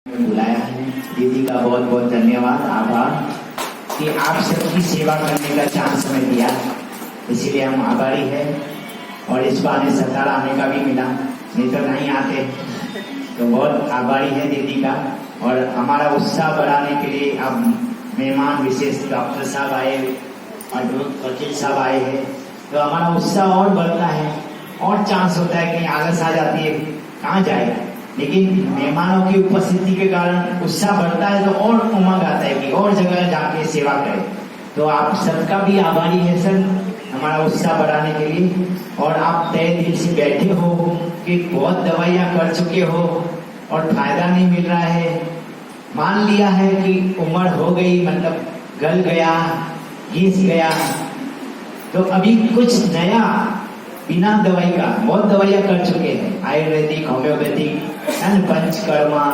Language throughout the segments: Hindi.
बुलाया है। दीदी का बहुत बहुत धन्यवाद, आभार कि आप सबकी सेवा करने का चांस हमें दिया, इसीलिए हम आभारी है। और इस बार सतारा आने का भी मिला, नहीं तो नहीं आते, तो बहुत आभारी है दीदी का। और हमारा उत्साह बढ़ाने के लिए अब मेहमान विशेष डॉक्टर साहब आए और वकील साहब आए हैं, तो हमारा उत्साह और बढ़ता है और चांस होता है कि आलस आ जाती है कहाँ जाए, लेकिन मेहमानों की उपस्थिति के कारण उत्साह बढ़ता है तो और उमंग आता है कि और जगह जाके सेवा करें। तो आप सबका भी आभारी है सर, हमारा उत्साह बढ़ाने के लिए। और आप तय दिल से बैठे हो कि बहुत दवाइयां कर चुके हो और फायदा नहीं मिल रहा है, मान लिया है कि उम्र हो गई, मतलब गल गया, घिस गया, तो अभी कुछ नया बिना दवाई का, बहुत दवाइयां कर चुके हैं, आयुर्वेदिक, होम्योपैथिक, पंचकर्मा,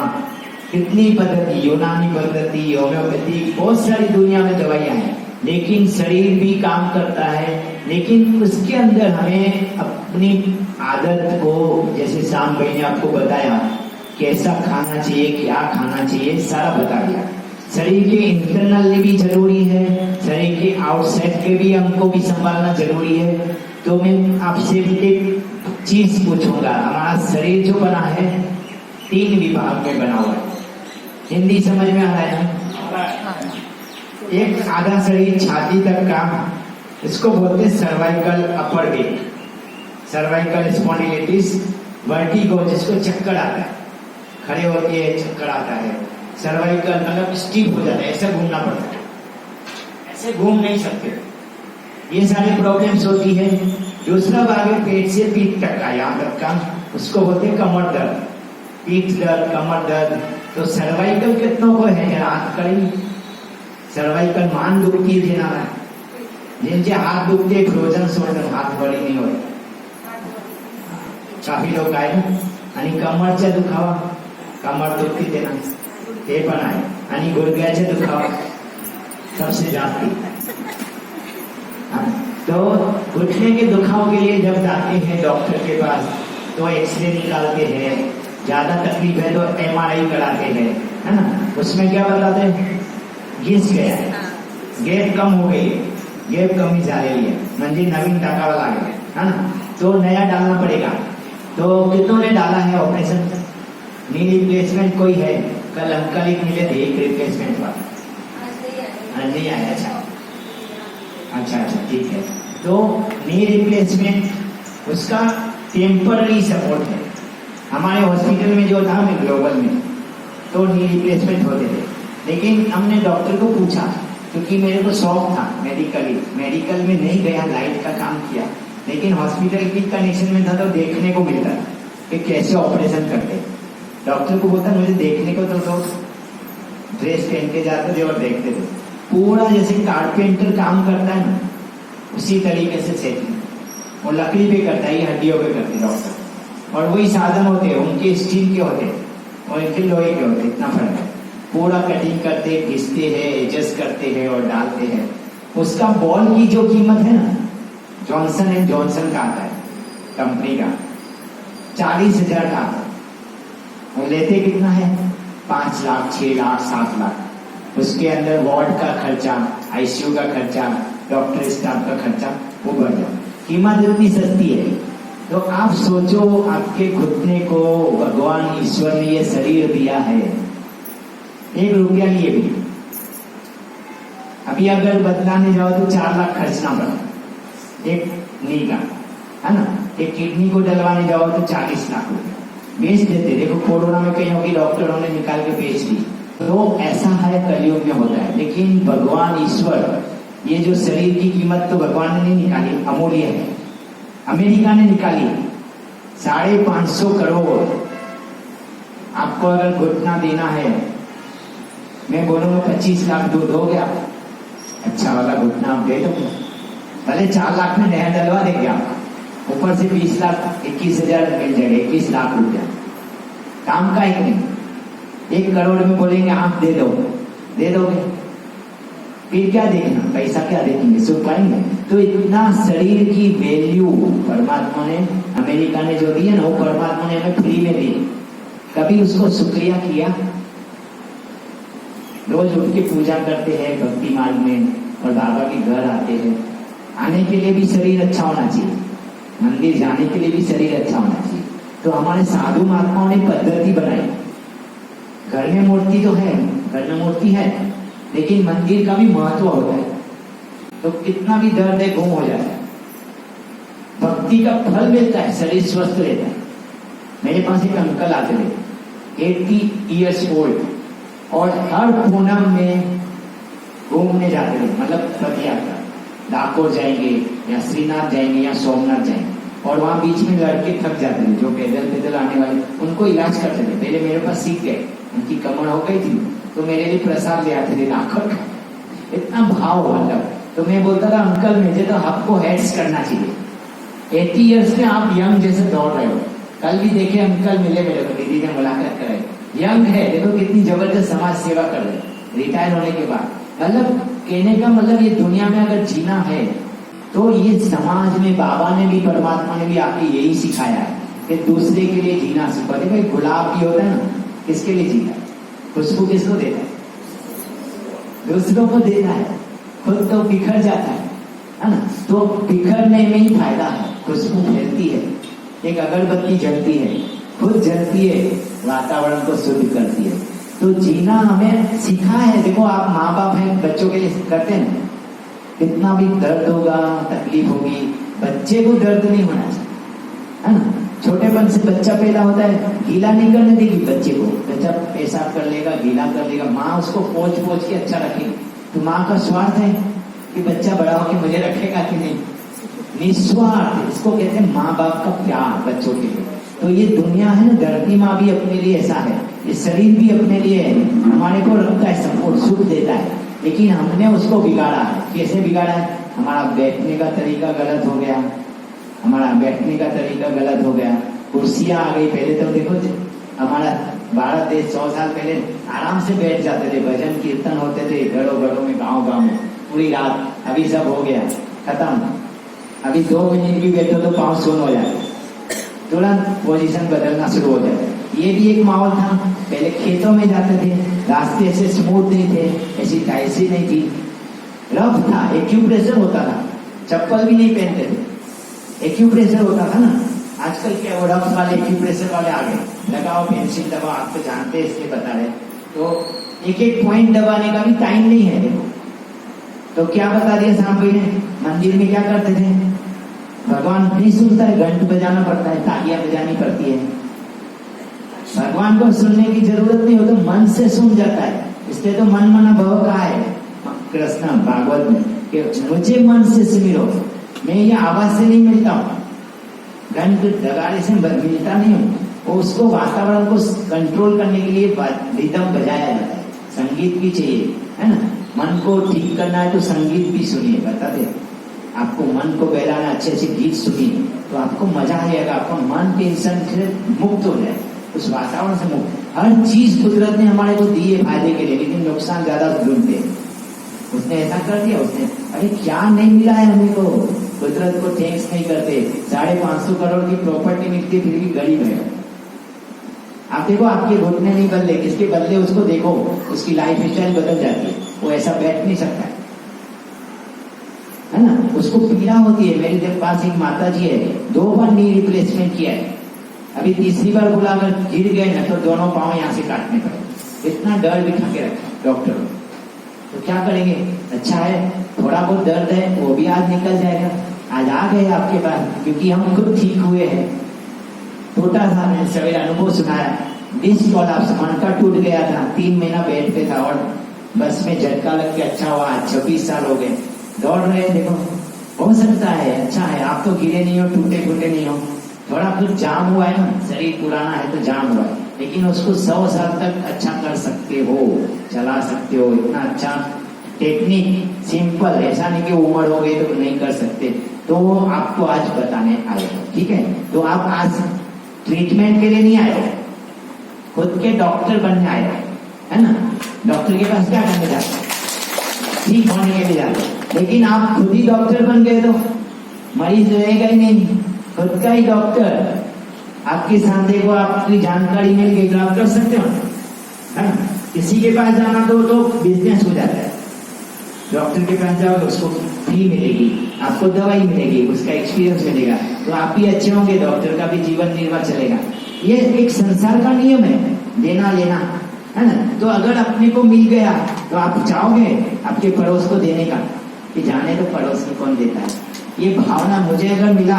कितनी पद्धति, यूनानी पद्धति, होम्योपैथिक, बहुत सारी दुनिया में दवाइयां हैं, लेकिन शरीर भी काम करता है। लेकिन उसके अंदर हमें अपनी आदत को, जैसे शाम भाई ने आपको बताया कैसा खाना चाहिए, क्या खाना चाहिए, सारा बता दिया। शरीर के इंटरनल भी जरूरी है, शरीर के आउटसाइड के भी हमको भी संभालना जरूरी है। तो मैं आपसे एक चीज पूछूंगा, हमारा शरीर जो बना है 3 विभाग में बना हुआ है, हिंदी समझ में आ रहा है ना? एक आधा शरीर छाती तक का, इसको बोलते हैं सर्वाइकल अपर वेट, सर्वाइकल स्पॉन्डिलिटिस, वर्टिगो जिसको चक्कर आता है, खड़े होके चक्कर आता है, सर्वाइकल मतलब स्टीप हो जाता है, ऐसे घूमना पड़ता है, ऐसे घूम नहीं सकते, ये सारी प्रॉब्लम्स होती है। दूसरा भाग है पेट से पीठ तक का, यहाँ तक का, उसको बोलते हैं कमर दर्द, पीठ दर्द, कमर दर्द। तो सर्वाइकल कितनों को है हाथ करें, सर्वाइकल मान दुखती है ना, जिनके हाथ दुखते फ्रोजन शोल्डर, हाथ बड़ी नहीं होते, काफी लोग आए आणि कमरचा दुखावा, कमर दुखती देना, ते पण आहे, आणि गुडघ्याचा दुखावा सबसे जास्ती। तो घुटने के दुखाव के लिए जब जाते हैं डॉक्टर के पास तो एक्सरे निकालते हैं, ज्यादा तकलीफ है तो MRI कराते हैं, है ना? उसमें क्या बताते हैं, घिस गया, गैप कम हो गई, गैप कमी झालेली है, म्हणजे नवीन टाकावा लागेल, है ना? तो नया डालना पड़ेगा। तो कितनों ने डाला है ऑपरेशन, नी रिप्लेसमेंट कोई है? कल अंकल एक मिले थे, एक रिप्लेसमेंट वाला नहीं आया। अच्छा, ठीक है। तो नी रिप्लेसमेंट उसका टेम्पररी सपोर्ट है। हमारे हॉस्पिटल में जो था, मैं ग्लोबल में, तो नी रिप्लेसमेंट होते थे, लेकिन हमने डॉक्टर को पूछा, क्योंकि मेरे को शौक था मेडिकल में नहीं गया, लाइट का काम किया, लेकिन हॉस्पिटल की कंडीशन में था तो देखने को मिलता कि कैसे ऑपरेशन करते। डॉक्टर को बोलता मुझे देखने को तो ड्रेस पहन के जाते थे और देखते थे, पूरा जैसे कारपेंटर काम करता है ना, उसी तरीके से सेटिंग, वो लकड़ी पे करता है, ये हड्डियों पे करते डॉक्टर, और वही साधन होते हैं, उनके स्टील के होते और इनके लोहे के होते, इतना फर्क है। पूरा कटिंग करते, घिसते हैं, एडजस्ट करते हैं और डालते हैं। उसका बॉल की जो कीमत है ना, जॉनसन एंड जॉनसन का आता है कंपनी का, 40,000 का आता है, और लेते कितना है, 5 लाख, 6 लाख, 7 लाख। उसके अंदर वार्ड का खर्चा, ICU का खर्चा, डॉक्टर स्टाफ का खर्चा, वो बढ़ जाए, कीमत इतनी सस्ती है। तो आप सोचो, आपके घुटने को भगवान ईश्वर ने ये शरीर दिया है, 1 रुपया लिए भी, अभी अगर बदलाने जाओ तो 4 लाख खर्चना पड़ा, एक नी का, है ना? एक किडनी को डलवाने जाओ तो 40 लाख रुपया बेच देते। देखो कोरोना में कईयों की डॉक्टरों ने निकाल के बेच दी। तो ऐसा है, कलयुग में होता है। लेकिन भगवान ईश्वर, ये जो शरीर की कीमत तो भगवान ने नहीं निकाली, अमूल्य है, अमेरिका ने निकाली, 550 करोड़। आपको अगर घुटना देना है, मैं बोलूंगा 25 लाख दो दोगे आप, अच्छा वाला घुटना आप दे दोगे, भले 4 लाख में नया डलवा देंगे आप, ऊपर से 20 लाख, 21,000 मिल जाएगा, 21 लाख रुपया, काम का ही नहीं। 1 करोड़ में बोलेंगे आप दे दोगे, फिर क्या देखना, पैसा क्या देखेंगे, सुख पाएंगे? तो इतना शरीर की वैल्यू परमात्मा ने, अमेरिका ने जो दी है ना, वो परमात्मा ने हमें फ्री में दी, कभी उसको शुक्रिया किया? रोज उठ के पूजा करते हैं भक्ति मार्ग में और बाबा के घर आते हैं। आने के लिए भी शरीर अच्छा होना चाहिए, मंदिर जाने के लिए भी शरीर अच्छा होना चाहिए। तो हमारे साधु महात्माओं ने पद्धति बनाई। घर में मूर्ति तो है, घर में मूर्ति है, लेकिन मंदिर का भी महत्व होता है। तो कितना भी दर्द है गुम हो जाता है, भक्ति का फल मिलता है, शरीर स्वस्थ रहता है। मेरे पास एक अंकल आते थे 80 years old, और हर पूनम में घूमने जाते थे, मतलब पद यात्रा, डाकोर जाएंगे या श्रीनाथ जाएंगे या सोमनाथ जाएंगे, और वहां बीच में लड़के थक जाते थे जो पैदल पैदल आने वाले, उनको इलाज करते थे। पहले मेरे पास सीख गए, उनकी कमर हो गई थी तो मेरे लिए प्रसाद ले आते थे डाकोर का, इतना भाव मतलब। तो मैं बोलता था अंकल मुझे तो आपको हेड्स करना चाहिए, 80 years में आप यंग जैसे दौड़ रहे हो। कल भी देखे अंकल मिले मेरे को, दीदी ने मुलाकात कराई, यंग है, देखो कितनी जबरदस्त समाज सेवा कर रहे रिटायर होने के बाद। मतलब कहने का मतलब ये दुनिया में अगर जीना है तो ये समाज में बाबा ने भी परमात्मा ने भी आके यही सिखाया है कि दूसरे के लिए जीना सीखो। देखो एक गुलाब भी होता है ना, किसके लिए जीता है? खुशबू किसको देता है? दूसरों को देता है, खुद तो बिखर जाता है ना। तो बिखरने में ही फायदा है, खुशबू फैलती है, एक अगरबत्ती जलती है, खुद जलती है, वातावरण को शुद्ध करती है। तो जीना हमें सिखा है। देखो आप माँ बाप हैं, बच्चों के लिए करते हैं, कितना भी दर्द होगा, तकलीफ होगी, बच्चे को दर्द नहीं होना चाहिए, है ना। छोटेपन से बच्चा पैदा होता है, गीला नहीं करने देगी बच्चे को, बच्चा पेशाब कर लेगा, गीला कर लेगा, माँ उसको पोंछ पोंछ के अच्छा रखेगी। तो माँ का स्वार्थ है कि बच्चा बड़ा होकर मुझे रखेगा कि नहीं, निस्वार्थ। इसको कहते हैं माँ बाप का प्यार बच्चों के लिए। तो ये दुनिया है ना, धरती माँ भी अपने लिए ऐसा है, ये शरीर भी अपने लिए है, हमारे को रखता है, सपोर्ट सुख देता है, लेकिन हमने उसको बिगाड़ा है। कैसे बिगाड़ा है? हमारा बैठने का तरीका गलत हो गया, हमारा बैठने का तरीका गलत हो गया, कुर्सियां आ गई। पहले तो देखो हमारा भारत देश 100 साल पहले आराम से बैठ जाते थे, भजन कीर्तन होते थे घरों घरों में, गाँव गाँव में पूरी रात। अभी सब हो गया खत्म, अभी 2 मिनट भी बैठो तो पाँव सुन हो जाए, तुरंत पोजीशन बदलना शुरू हो जाता है। ये भी एक माहौल था। पहले खेतों में जाते थे, रास्ते ऐसे स्मूथ नहीं थे, ऐसी टाइल्स नहीं थी, रफ था, एक्यूप्रेशर होता था, चप्पल भी नहीं पहनते थे, एक्यूप्रेशर होता था ना। आजकल क्या वो रफ वाले एक्यूप्रेशर वाले आ गए, लगाओ पेंसिल दबाओ, आप तो जानते हैं इसलिए बता रहे। तो एक एक पॉइंट दबाने का भी टाइम नहीं है। देखो तो क्या बता दिया साहब भाई ने, मंदिर में क्या करते थे, भगवान नहीं सुनता है, घंट बजाना पड़ता है, तालियां बजानी पड़ती है। भगवान को सुनने की जरूरत नहीं हो, तो मन से सुन जाता है। इसलिए तो मन मना भव कहा है कृष्ण भागवत में कि मुझे मन से सुमिरो, मैं ये आवाज से नहीं मिलता हूँ, घंट दगाड़े से मिलता नहीं हूँ। वो उसको वातावरण को कंट्रोल करने के लिए रिदम बजाया जाता है, संगीत भी चाहिए, है ना। मन को ठीक करना है तो संगीत भी सुनिए, बता दे आपको मन को बहलाना, अच्छे अच्छे गीत सुनिए तो आपको मजा आएगा, आपका मन टेंशन से मुक्त हो जाए, उस वातावरण से मुक्त। हर चीज कुदरत ने हमारे को दी है फायदे के लिए, लेकिन नुकसान ज्यादा ढूंढते हैं। उसने ऐसा कर दिया, उसने अरे क्या नहीं मिला है हमें को, कुदरत को थैंक्स नहीं करते। 550 करोड़ की प्रॉपर्टी मिलती फिर भी गरीब है। आप देखो आपके घुटने नहीं बदले, किसके बदले उसको देखो, उसकी लाइफ स्टाइल बदल जाती है, वो ऐसा बैठ नहीं सकता है ना, उसको पीड़ा होती है। मेरे पास एक माता जी है, 2 बार नी रिप्लेसमेंट किया है, अभी तीसरी बार बुलाकर गिर गए ना तो दोनों पांव यहाँ से काटने पड़े, इतना डर बिठा के रखा डॉक्टर। तो क्या करेंगे, अच्छा है थोड़ा बहुत दर्द है वो भी आज निकल जाएगा, आज आ गए आपके पास क्योंकि हम खुद ठीक हुए हैं। छोटा सा मैंने सवेरे अनुभव सुनाया, डिस्क कोलैप्स, मणका टूट गया था, 3 महीना बेड पे था और बस में झटका लग के अच्छा हुआ, 26 साल हो गए, दौड़ रहे। देखो हो सकता है, अच्छा है आप तो गिरे नहीं हो, टूटे फूटे नहीं हो, थोड़ा कुछ जाम हुआ है ना, शरीर पुराना है तो जाम हुआ है, लेकिन उसको 100 साल तक अच्छा कर सकते हो, चला सकते हो। इतना अच्छा टेक्निक, सिंपल, ऐसा नहीं कि उम्र हो गई तो नहीं कर सकते। तो आपको आज बताने आए हो, ठीक है। तो आप आज ट्रीटमेंट के लिए नहीं आए हो, खुद के डॉक्टर बनने आए हो, है ना। डॉक्टर के पास क्या करने जाते हैं, ठीक होने के लिए जाते हैं, लेकिन आप खुद ही डॉक्टर बन गए तो मरीज रहेगा ही नहीं, खुद का ही डॉक्टर। आपके साथ देखो आपकी जानकारी मिल गई तो आप कर सकते हो, है ना। किसी के पास जाना तो बिजनेस हो जाता है। डॉक्टर के पास जाओ उसको फी मिलेगी, आपको दवाई मिलेगी, उसका एक्सपीरियंस मिलेगा, तो आप भी अच्छे होंगे, डॉक्टर का भी जीवन निर्वाह चलेगा। ये एक संसार का नियम है, देना लेना, है ना। तो अगर अपने को मिल गया तो आप चाहोगे आपके पड़ोस को देने का, कि जाने तो पड़ोस में कौन देता है। ये भावना मुझे अगर मिला,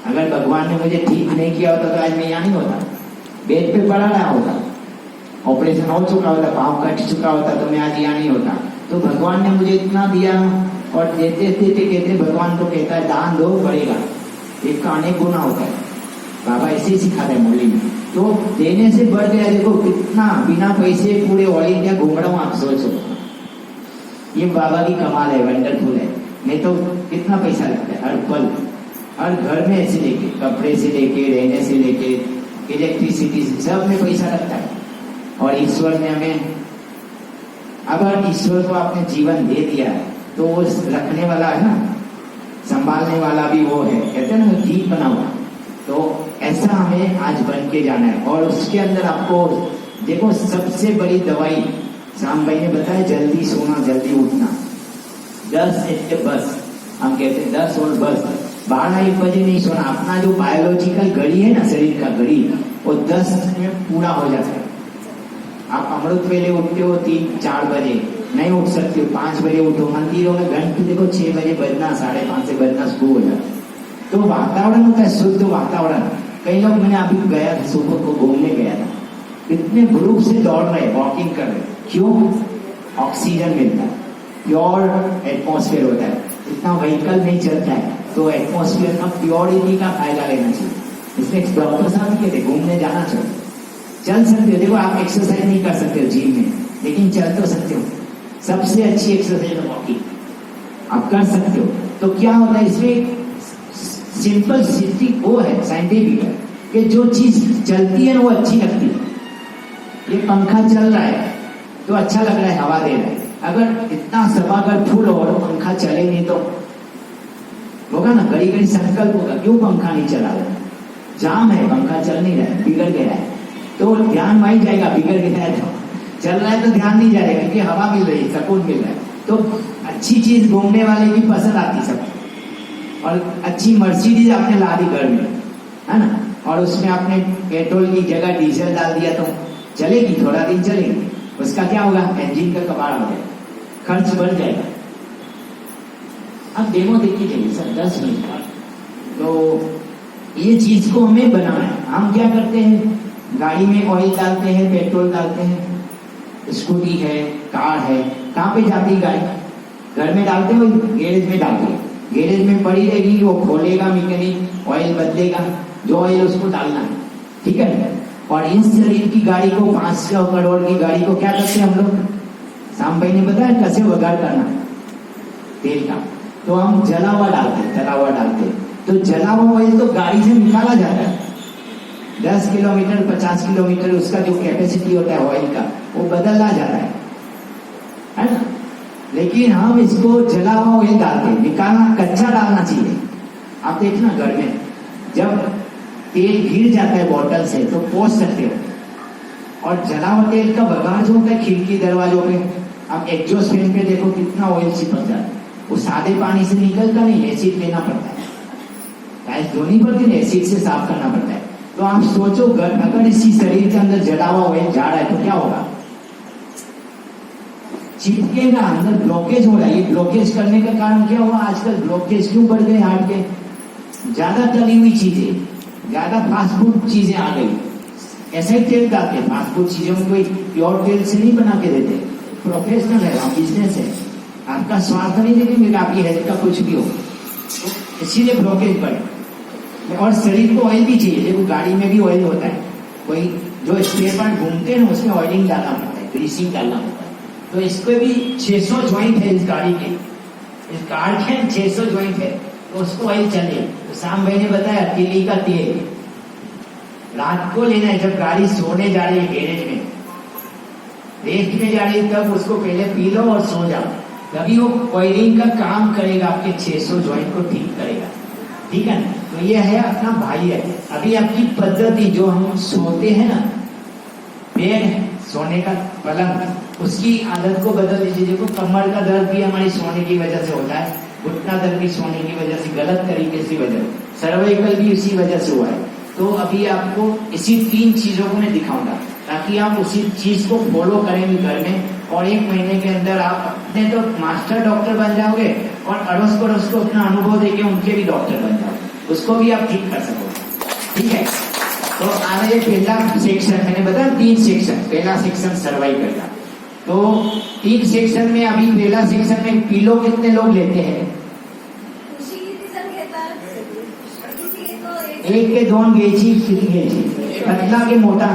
अगर भगवान ने मुझे ठीक नहीं किया होता तो आज मैं यहाँ नहीं होता, बेड पे पड़ा रहा होता, ऑपरेशन हो चुका होता, पाँव कट चुका होता, तो मैं आज यहाँ नहीं होता। तो भगवान ने मुझे इतना दिया, और देते देते कहते भगवान तो कहता है दान दो बढ़ेगा, एक का अनेक गुना होता है। बाबा ऐसे ही सिखाते हैं मुरली में। तो देने से बढ़ गया, देखो कितना बिना पैसे पूरे ऑल इंडिया घूम रहा हूँ, आप सोचो। ये बाबा की कमाल है, वंडरफुल है। नहीं तो कितना पैसा लगता है हर पल, हर घर में ऐसे लेके, कपड़े से लेके, रहने से लेके, इलेक्ट्रिसिटी से, सब में पैसा लगता है। और ईश्वर ने हमें, अगर ईश्वर को आपने जीवन दे दिया है तो वो रखने वाला है ना, संभालने वाला भी वो है, कहते हैं ना दीप बना हुआ। तो ऐसा हमें आज बन के जाना है। और उसके अंदर आपको देखो, सबसे बड़ी दवाई श्याम भाई ने बताया, जल्दी सोना जल्दी उठना। 10 से बस, हम कहते हैं 10 और बस, 12-1 बजे नहीं सोना। अपना जो बायोलॉजिकल घड़ी है ना, शरीर का घड़ी, वो 10 में पूरा हो जाता है। आप अमृत वेले उठते हो 3-4 बजे, नहीं उठ सकते हो 5 बजे उठो। मंदिरों में घंटे देखो 6 बजे बजना, 5:30 से बजना शुरू हो जाता है। तो वातावरण होता है शुद्ध वातावरण। कई लोग, मैंने अभी गया था, सुबह को घूमने गया था, इतने ग्रुप से दौड़ रहे, वॉकिंग कर रहे। क्यों? ऑक्सीजन मिलता है, प्योर एटमॉस्फेयर होता है, इतना व्हीकल नहीं चलता है, तो एटमॉस्फेयर का प्योरिटी का फायदा लेना चाहिए। इसलिए डॉक्टर साहब कहते घूमने जाना चाहिए। चल सकते हो, देखो आप एक्सरसाइज नहीं कर सकते हो जिम में, लेकिन चल तो सकते हो। सबसे अच्छी एक्सरसाइज है वॉकिंग, आप कर सकते हो। तो क्या होता है इसमें, सिंपल सिद्धि वो है, साइंटिफिक है, कि जो चीज चलती है ना वो अच्छी लगती है। ये पंखा चल रहा है तो अच्छा लग रहा है, हवा दे रहा है। अगर इतना सभागार फुल हो और पंखा चले नहीं तो होगा ना, घड़ी घड़ी संकल्प होगा, क्यों पंखा नहीं चला रहा है, जाम है, पंखा चल नहीं रहा है, बिगड़ गया है, तो ध्यान वहीं जाएगा। बिगड़ गया है तो चल रहा है तो ध्यान नहीं जाएगा, क्योंकि हवा मिल रही है, सकून मिल रहा है। तो अच्छी चीज घूमने वाले की पसंद आती सबको। और अच्छी मर्सिडीज आपने ला दी घर में, है ना, और उसमें आपने पेट्रोल की जगह डीजल डाल दिया तो चलेगी, थोड़ा दिन चलेगी, उसका क्या होगा, इंजन का कबाड़ हो जाएगा, खर्च बढ़ जाएगा। अब डेमो देखी जाइए सर 10 मिनट का। तो ये चीज को हमें बनाना है। हम क्या करते हैं, गाड़ी में ऑयल डालते हैं, पेट्रोल डालते हैं, स्कूटी है, कार है, कहाँ पे जाती है गाड़ी? घर में डालते हो, गैरेज में डालते हो, गैरेज में पड़ी रहेगी, वो खोलेगा मैकेनिक, ऑयल बदलेगा, जो ऑयल उसको डालना है, ठीक है। और इस शरीर की गाड़ी को, 500 करोड़ की गाड़ी को क्या करते हैं हम लोग, शाम भाई ने बताया कैसे वगाड़ करना तेल का। तो हम जला हुआ डालते हैं, जला हुआ डालते हैं, तो जला हुआ ऑयल तो गाड़ी से निकाला जाता है। 10 किलोमीटर 50 किलोमीटर उसका जो कैपेसिटी होता है ऑयल का, वो बदलना जाता है ना। लेकिन हम इसको जला हुआ ऑयल डालते हैं, निकालना, कच्चा डालना चाहिए। आप देखना घर में जब तेल गिर जाता है बोतल से तो पोंछ सकते हो। और जला हुआ तेल का बगाड़ जो होता है खिड़की दरवाजों पे, आप एग्जॉस्ट फैन पे देखो कितना ऑयल चिपक जाता है, वो सादे पानी से निकलता नहीं, एसिड लेना पड़ता है, गैस धोनी पड़ती है, एसिड से साफ करना पड़ता है। तो आप सोचो अगर इसी शरीर के अंदर जला हुआ ऑयल जा रहा है तो क्या होगा, चिपकेगा, अंदर ब्लॉकेज हो रहा है। ये ब्लॉकेज करने का कारण क्या हुआ, आजकल ब्लॉकेज क्यों बढ़ गए हार्ट के, ज्यादा तली हुई चीजें, ज्यादा फास्ट फूड चीजें आ गई। ऐसा ही तेल डालते हैं, फास्ट फूड चीजों में कोई प्योर तेल से नहीं बना के देते, प्रोफेशनल है, आप बिजनेस है, आपका स्वार्थ नहीं देखेंगे आपकी हेल्थ का कुछ भी हो, तो इसीलिए ब्लॉकेज बढ़े। और शरीर को ऑयल भी चाहिए, देखो गाड़ी में भी ऑयल होता है, कोई जो स्पेयर पार्ट घूमते हैं ना उसमें ऑयलिंग डालना पड़ता है, ग्रीसिंग डालना पड़ता है। तो इसको भी 600 ज्वाइंट है इस गाड़ी के, इस कार के 600 ज्वाइंट है, तो उसको ऑयल चाहिए। तो शाम भाई ने बताया तिली का तेल रात को लेना है, जब गाड़ी सोने जा रही है, गैरेज में रेस्ट में जा रही है, तब उसको पहले पी लो और सो जाओ, तभी वो ऑयलिंग का काम करेगा, आपके 600 ज्वाइंट को ठीक करेगा, ठीक है ना। तो ये है अपना भाई है। अभी आपकी पद्धति जो हम सोते हैं ना, बेड सोने का पलंग, उसकी आदत को बदल दीजिए। देखो कमर का दर्द भी हमारी सोने की वजह से होता है, घुटना दर्द भी सोने की वजह से, गलत तरीके से वजह, सर्वाइकल भी इसी वजह से हुआ है। तो अभी आपको इसी 3 चीजों को मैं दिखाऊंगा ताकि आप उसी चीज को फॉलो करेंगे घर में, और 1 महीने के अंदर आप अपने तो मास्टर डॉक्टर बन जाओगे और अड़ोस पड़ोस को अपना अनुभव देके उनके भी डॉक्टर बन जाओगे, उसको भी आप ठीक कर सकोगे। ठीक है, तो आगे पहला सेक्शन मैंने बताया 3 सेक्शन। पहला सेक्शन सर्वाइकल का, तो 3 सेक्शन में अभी पहला सेक्शन में पिलो कितने लोग लेते हैं? 1 के 2 घ्यायची, किती घ्यायची? पतला के मोटा?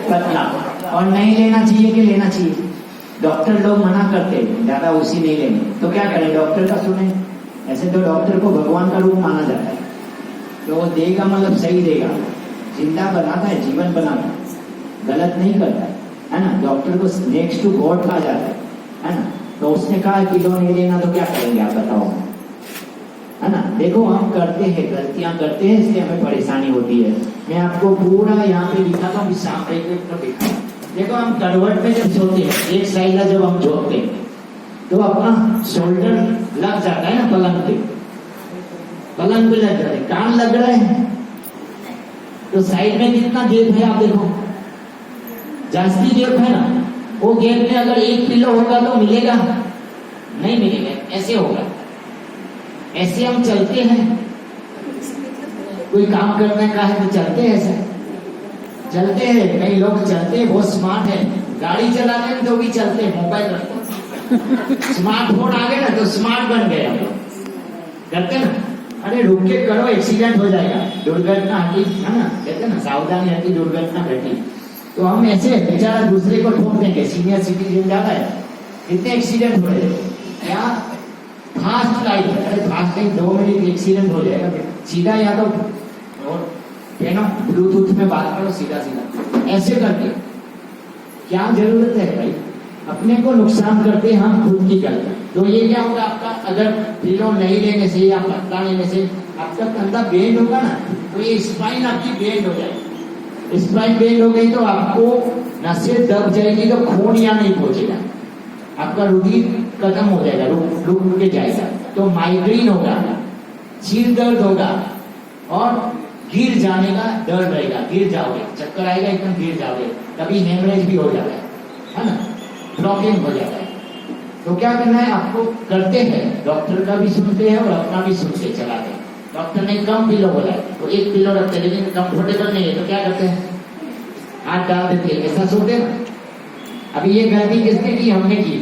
पतला। और नहीं लेना चाहिए कि लेना चाहिए? डॉक्टर लोग मना करते हैं ज्यादा उसी नहीं लेने, तो क्या करें? डॉक्टर का सुने। ऐसे तो डॉक्टर को भगवान का रूप माना जाता है, तो वो देगा मतलब सही देगा, जिंदा बनाता है, जीवन बनाता है, गलत नहीं करता है ना। डॉक्टर को नेक्स्ट टू गॉड कहा जाता है ना। तो उसने कहा किलो नहीं लेना, तो क्या करेंगे आप बताओ, है ना। देखो हम करते हैं, गलतियां करते हैं, इसलिए हमें परेशानी होती है। मैं आपको पूरा यहाँ पे दिखाता हूँ, सामने दिखा। देखो हम करवट में जब सोते हैं, एक साइड का जब हम झोंकते हैं तो अपना शोल्डर लग जाता है ना पलंग पे, पलंग पे लग जाता है, कान लग रहा है, तो साइड में कितना गैप है आप देखो, जास्ती गैप है ना। वो गैप में अगर 1 पिलो होगा तो मिलेगा? नहीं मिलेगा, ऐसे होगा। ऐसे हम चलते हैं, कोई काम करने का है तो चलते हैं, ऐसे चलते हैं। कई लोग चलते हैं, बहुत स्मार्ट है, गाड़ी चलाने में तो भी चलते हैं, मोबाइल रखते। स्मार्टफोन आ गए ना तो स्मार्ट बन गए हम लोग, करते ना। अरे रुक के करो, एक्सीडेंट हो जाएगा, दुर्घटना हटी, है ना, कहते ना सावधानी हटी दुर्घटना घटी। तो हम ऐसे बेचारा दूसरे को ठोक देंगे, सीनियर सिटीजन ज्यादा है, कितने एक्सीडेंट हो रहे हैं। क्या फास्ट लाइफ है, अरे फास्ट लाइफ 2 मिनट एक्सीडेंट हो जाएगा, सीधा या तो ब्लूटूथ में बात करो सीधा सीधा, ऐसे करके क्या जरूरत है भाई, अपने को नुकसान करते हम खुद की करते। तो ये क्या होगा आपका, अगर पिलो नहीं लेने से या पत्ता लेने से आपका कंधा बेंड होगा ना, तो ये स्पाइन आपकी बेंड हो जाएगी। स्पाइन बेंड हो गई तो आपको नसें दब जाएगी, तो खून यहाँ नहीं पहुंचेगा, आपका रुधिर खत्म हो जाएगा, रुक के जाएगा, तो माइग्रेन होगा, सिर दर्द होगा, और गिर जाने का डर रहेगा, गिर जाओगे, चक्कर आएगा, एकदम गिर जाओगे, कभी हेमरेज भी हो जाता है ना, ब्लॉकिंग हो जाता है। तो क्या करना है आपको, करते हैं, डॉक्टर का भी सुनते हैं और अपना भी सुनते चलाते हैं। डॉक्टर ने कम पिलो बोला है तो 1 पिलो रखते हैं, लेकिन कंफर्टेबल नहीं है तो क्या करते हैं, हाथ डाल देते हैं, ऐसा सोते हैं। अभी ये गलती किसने की? हमने की।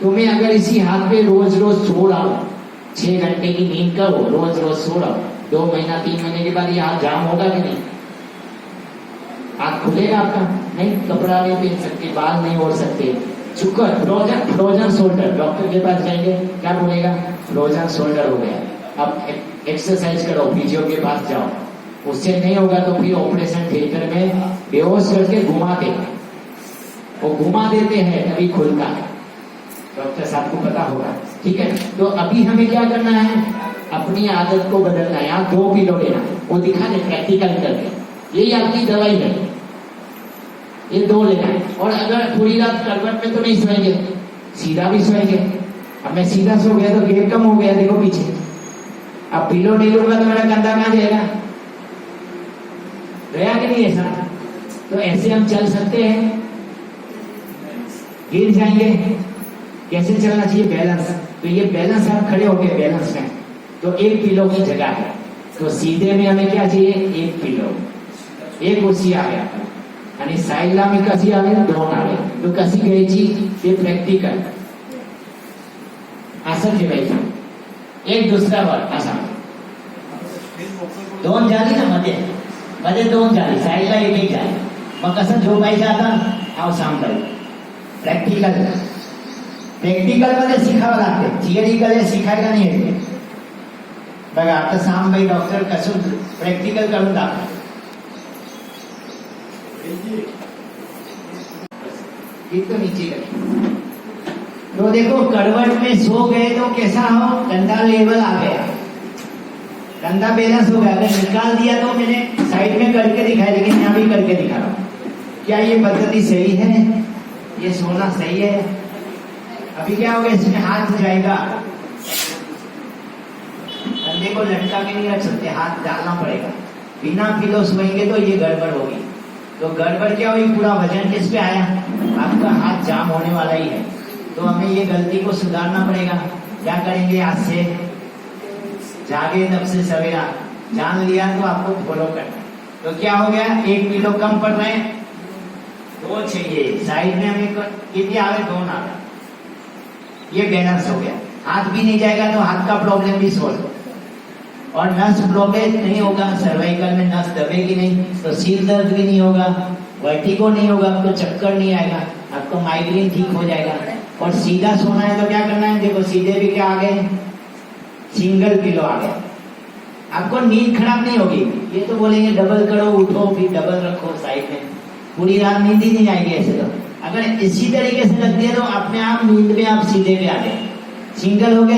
तो मैं अगर इसी हाथ पे रोज रोज सो रहा हूँ, 6 घंटे की नींद करो, रोज रोज सो रहा हूँ, 2 महीना 3 महीने के बाद ये हाथ जाम होगा कि नहीं? हाथ खुलेगा आपका? नहीं, कपड़ा नहीं पहन सकते, बाल नहीं ओढ़ सकते, चुकर फ्रोजन शोल्डर। डॉक्टर के पास जाएंगे, क्या बोलेगा? फ्रोजन शोल्डर हो गया। अब एक्सरसाइज करो, फिजियो के पास जाओ, उससे नहीं होगा तो फिर ऑपरेशन थिएटर में बेहोश करके घुमा देगा, वो घुमा देते हैं तभी खुलता है, डॉक्टर साहब को पता होगा। ठीक है, तो अभी हमें क्या करना है, अपनी आदत को बदलना है। यहाँ 2 पिलो लेना, वो दिखा दे प्रैक्टिकल करके, यही आपकी दवाई है, ये 2 लेना है। और अगर पूरी रात करवट में तो नहीं सोएंगे, सीधा भी सोएंगे। अब मैं सीधा सो गया तो गैप कम हो गया, देखो पीछे। अब पिलो नहीं लूंगा तो मेरा कंधा कहाँ जाएगा? गया कि नहीं ऐसा? तो ऐसे हम चल सकते हैं, गिर जाएंगे। कैसे चलना चाहिए? बैलेंस। तो ये बैलेंस, आप खड़े हो गए बैलेंस में, तो 1 पिलो की जगह है, तो सीधे में हमें क्या चाहिए? 1 पिलो, 1 कुर्सी आ गया, यानी साइडला में कसी आ गई, 2 आ गए, तो कसी गई चीज ये प्रैक्टिकल असं ठेवायचं। एक दुसरा वर असा, 2 झाली ना, मध्ये 2 झाली, साईडला 1 झाली, मग कसं झोपायचं आता? हा सांगताय प्रॅक्टिकल मध्ये शिकावं लागते, थिअरिकल शिकायला नाही येते। बघा आता सामबाई डॉक्टर कसं प्रॅक्टिकल करून दाखवतात। तो नीचे करें, तो देखो करवट में सो गए तो कैसा हो, कंधा लेवल आ गया, कंधा बैलेंस हो गया। अगर निकाल दिया तो मैंने साइड में करके दिखाया, लेकिन यहाँ भी करके दिखा रहा हूँ, क्या ये पद्धति सही है? ये सोना सही है? अभी क्या होगा, इसमें हाथ जाएगा, कंधे को लटका के नहीं रख सकते, हाथ डालना पड़ेगा। बिना पिलो सोएंगे तो ये गड़बड़ होगी। तो गड़बड़ क्या हुई, पूरा वजन किस पे आया, आपका हाथ जाम होने वाला ही है। तो हमें ये गलती को सुधारना पड़ेगा। क्या करेंगे, आज से जागे तब से सवेरा, जान लिया तो आपको फॉलो करना। तो क्या हो गया, 1 किलो कम पड़ रहे हैं, 2 चाहिए, साइड में हमें कितनी आ रहे, 2 ना आ रहे, ये बैलेंस हो गया। हाथ भी नहीं जाएगा तो हाथ का प्रॉब्लम भी सोल्व, और नस ब्लॉकेज नहीं होगा, सर्वाइकल में नस दबेगी नहीं, तो सिर दर्द भी नहीं होगा, वर्टिगो नहीं होगा, आपको चक्कर नहीं आएगा, आपको माइग्रेन ठीक हो जाएगा। और सीधा सोना है तो क्या करना है, देखो सीधे भी क्या आ गए, सिंगल पिलो आ गया, आपको नींद खराब नहीं होगी। ये तो बोलेंगे डबल करो, उठो फिर डबल रखो साइड में, पूरी रात नींद ही नहीं आएगी ऐसे। तो अगर इसी तरीके से रख दिया तो अपने आप नींद में आप सीधे पे आ गए, सिंगल हो गया।